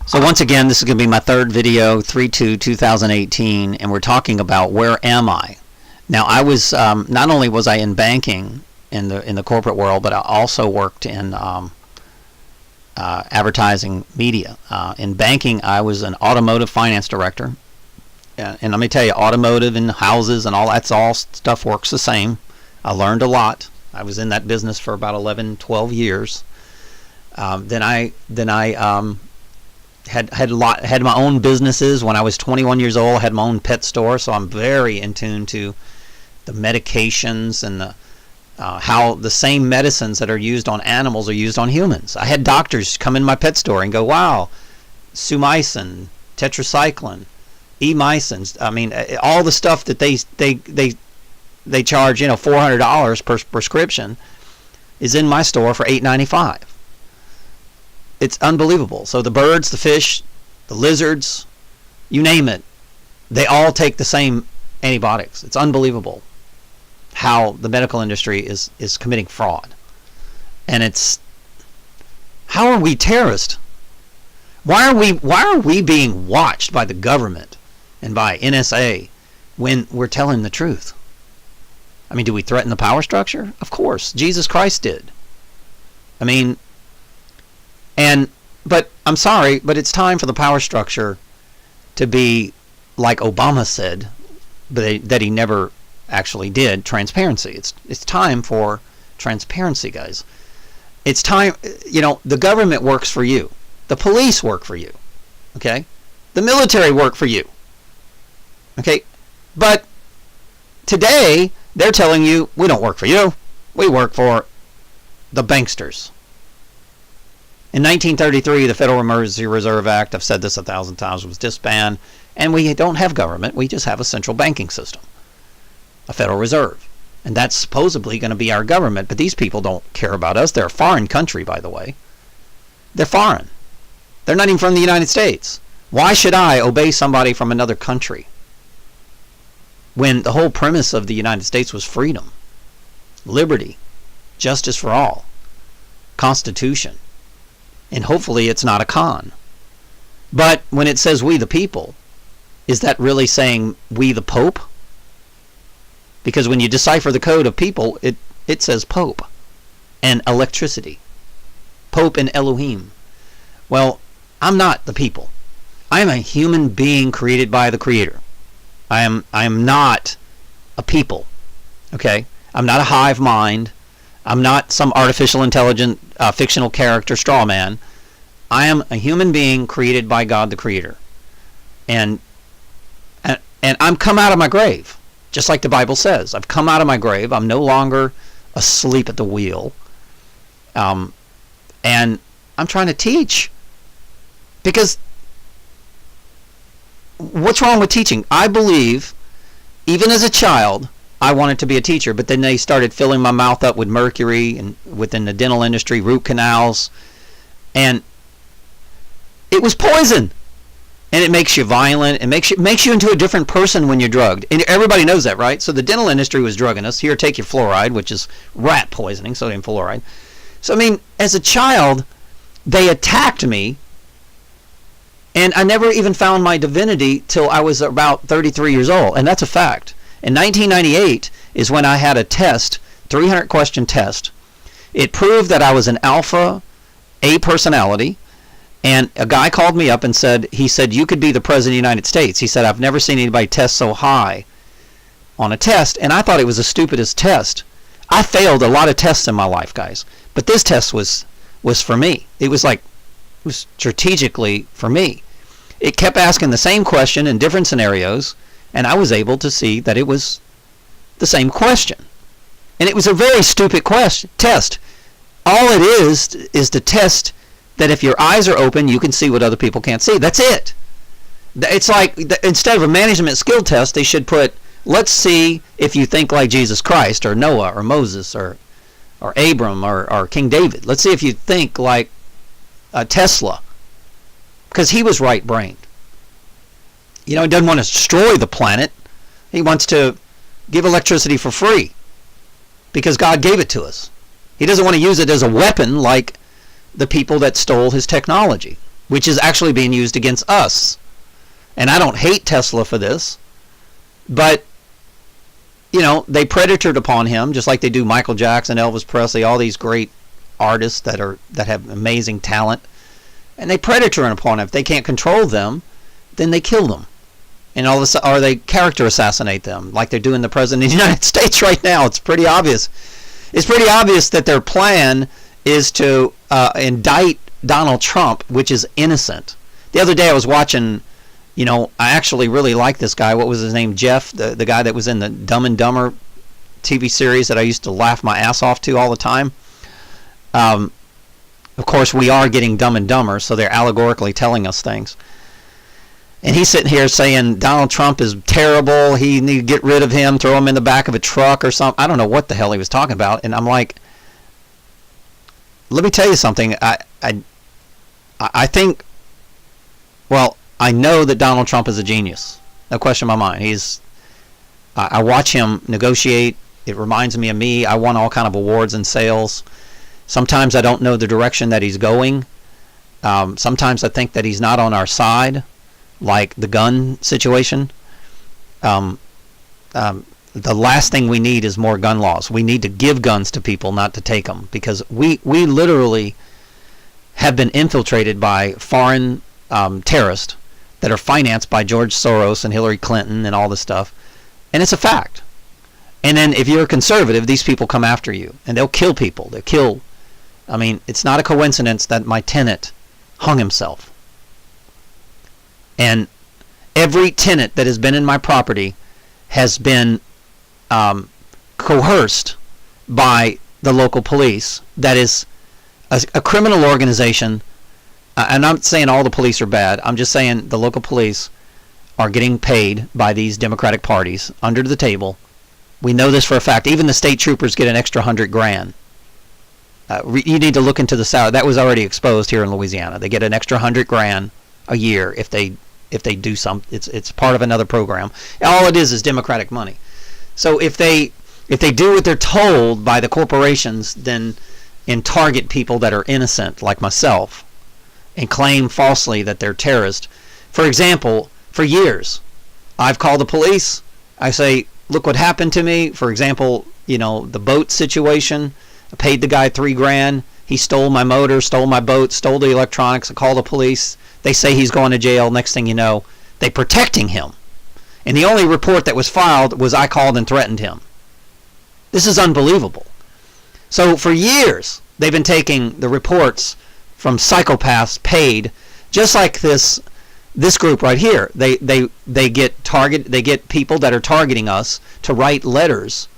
So once again, this is going to be my third video, 3/2/2018, and we're talking about where am I? Now, I was not only was I in banking in the corporate world, but I also worked in advertising media. In banking, I was an automotive finance director, and let me tell you, automotive and houses and all stuff works the same. I learned a lot. I was in that business for about 11, 12 years. Then I had my own businesses. When I was 21 years old, I had my own pet store, so I'm very in tune to the medications and the how the same medicines that are used on animals are used on humans. I had doctors come in my pet store and go, wow, sumicin, tetracycline, emicin. I mean, all the stuff that they charge, $400 per prescription is in my store for $8.95. It's unbelievable. So the birds, the fish, the lizards, you name it, they all take the same antibiotics. It's unbelievable how the medical industry is committing fraud. And how are we terrorists? Why are we being watched by the government and by NSA when we're telling the truth? I mean, do we threaten the power structure? Of course. Jesus Christ did. I mean, but I'm sorry, but it's time for the power structure to be like Obama said, but that he never actually did, transparency. It's time for transparency, guys. It's time, the government works for you. The police work for you. Okay? The military work for you. Okay? But today, they're telling you, we don't work for you. We work for the banksters. In 1933, the Federal Emergency Reserve Act, I've said this 1,000 times, was disbanded, and we don't have government. We just have a central banking system, a Federal Reserve. And that's supposedly going to be our government, but these people don't care about us. They're a foreign country, by the way. They're foreign. They're not even from the United States. Why should I obey somebody from another country when the whole premise of the United States was freedom, liberty, justice for all, Constitution? And hopefully it's not a con. But when it says we the people, is that really saying we the Pope? Because when you decipher the code of people, it says Pope and electricity. Pope and Elohim. Well, I'm not the people. I am a human being created by the Creator. I am not a people. Okay? I'm not a hive mind. I'm not some artificial intelligent fictional character straw man. I am a human being created by God the Creator. And I'm come out of my grave, just like the Bible says. I've come out of my grave. I'm no longer asleep at the wheel. And I'm trying to teach. Because what's wrong with teaching? I believe, even as a child, I wanted to be a teacher, but then they started filling my mouth up with mercury and within the dental industry, root canals, and it was poison. And it makes you violent. It makes you into a different person when you're drugged. And everybody knows that, right? So the dental industry was drugging us. Here, take your fluoride, which is rat poisoning, sodium fluoride. So, I mean, as a child, they attacked me, and I never even found my divinity till I was about 33 years old, and that's a fact. In 1998 is when I had a test, 300-question test. It proved that I was an alpha A personality, and a guy called me up and said, you could be the President of the United States. He said, I've never seen anybody test so high on a test, and I thought it was the stupidest test. I failed a lot of tests in my life, guys, but this test was for me. It was strategically for me. It kept asking the same question in different scenarios, and I was able to see that it was the same question. And it was a very stupid test. All it is to test that if your eyes are open, you can see what other people can't see. That's it. It's like, instead of a management skill test, they should put, let's see if you think like Jesus Christ, or Noah, or Moses, or Abram, or King David. Let's see if you think like Tesla, because he was right-brained. He doesn't want to destroy the planet. He wants to give electricity for free because God gave it to us. He doesn't want to use it as a weapon like the people that stole his technology. which is actually being used against us. And I don't hate Tesla for this, but they predatored upon him just like they do Michael Jackson, Elvis Presley, all these great artists that have amazing talent, and they predator upon him. If they can't control them, then they kill them, and all of a sudden, or they character assassinate them, like they're doing the President of the United States right now. It's pretty obvious. It's pretty obvious that their plan is to indict Donald Trump, which is innocent. The other day I was watching, I actually really like this guy. What was his name? Jeff, the guy that was in the Dumb and Dumber TV series that I used to laugh my ass off to all the time. Of course, we are getting Dumb and Dumber, so they're allegorically telling us things. And he's sitting here saying Donald Trump is terrible. He need to get rid of him, throw him in the back of a truck or something. I don't know what the hell he was talking about. And I'm like, let me tell you something. I think, well, I know that Donald Trump is a genius. No question in my mind. I watch him negotiate. It reminds me of me. I won all kind of awards in sales. Sometimes I don't know the direction that he's going. Sometimes I think that he's not on our side, like the gun situation. The last thing we need is more gun laws. We need to give guns to people, not to take them, because we literally have been infiltrated by foreign terrorists that are financed by George Soros and Hillary Clinton and all this stuff. And it's a fact. And then if you're a conservative, these people come after you and they'll kill people. It's not a coincidence that my tenant hung himself. And every tenant that has been in my property has been coerced by the local police. That is a criminal organization. And I'm not saying all the police are bad. I'm just saying the local police are getting paid by these Democratic parties under the table. We know this for a fact. Even the state troopers get an extra $100,000. You need to look into the salary. That was already exposed here in Louisiana. They get an extra $100,000 a year if they do some. It's part of another program. All it is Democratic money. So if they do what they're told by the corporations, then and target people that are innocent, like myself, and claim falsely that they're terrorists. For example, for years, I've called the police. I say, look what happened to me. For example, the boat situation. I paid the guy $3,000. He stole my motor, stole my boat, stole the electronics. I call the police. They say he's going to jail. Next thing you know, they're protecting him. And the only report that was filed was I called and threatened him. This is unbelievable. So for years, they've been taking the reports from psychopaths paid, just like this group right here. They get people that are targeting us to write letters,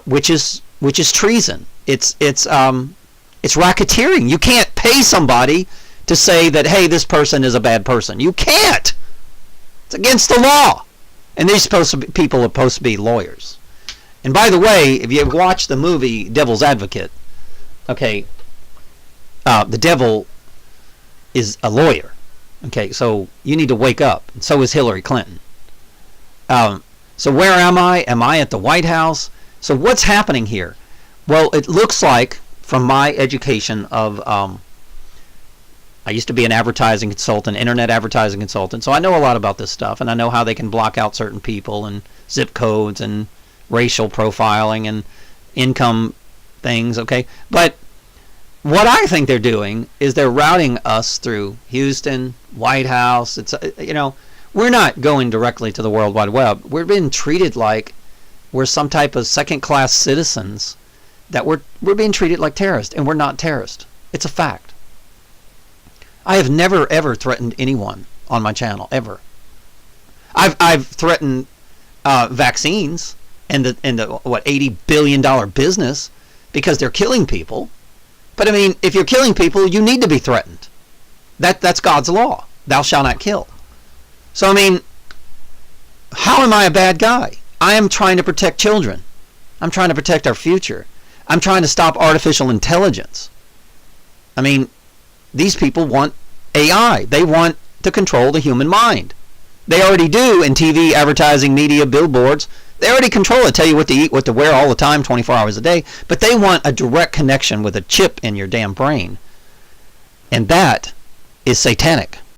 which is treason. It's racketeering. You can't pay somebody to say that, hey, this person is a bad person. You can't. It's against the law. And these people are supposed to be lawyers. And by the way, if you watch the movie Devil's Advocate, okay, the devil is a lawyer. Okay, so you need to wake up. And so is Hillary Clinton. So where am I? Am I at the White House? So what's happening here? Well, it looks like, from my education of, I used to be an advertising consultant, internet advertising consultant, so I know a lot about this stuff, and I know how they can block out certain people, and zip codes, and racial profiling, and income things, okay? But what I think they're doing is they're routing us through Houston, White House. It's we're not going directly to the World Wide Web. We're being treated like we're some type of second-class citizens, that we're being treated like terrorists, and we're not terrorists. It's a fact. I have never ever threatened anyone on my channel ever. I've threatened vaccines and the $80 billion business because they're killing people. But I mean, if you're killing people, you need to be threatened. That's God's law. Thou shalt not kill. So I mean, how am I a bad guy? I am trying to protect children. I'm trying to protect our future. I'm trying to stop artificial intelligence. I mean, these people want AI. They want to control the human mind. They already do in TV, advertising, media, billboards. They already control it, tell you what to eat, what to wear all the time, 24 hours a day. But they want a direct connection with a chip in your damn brain. And that is satanic.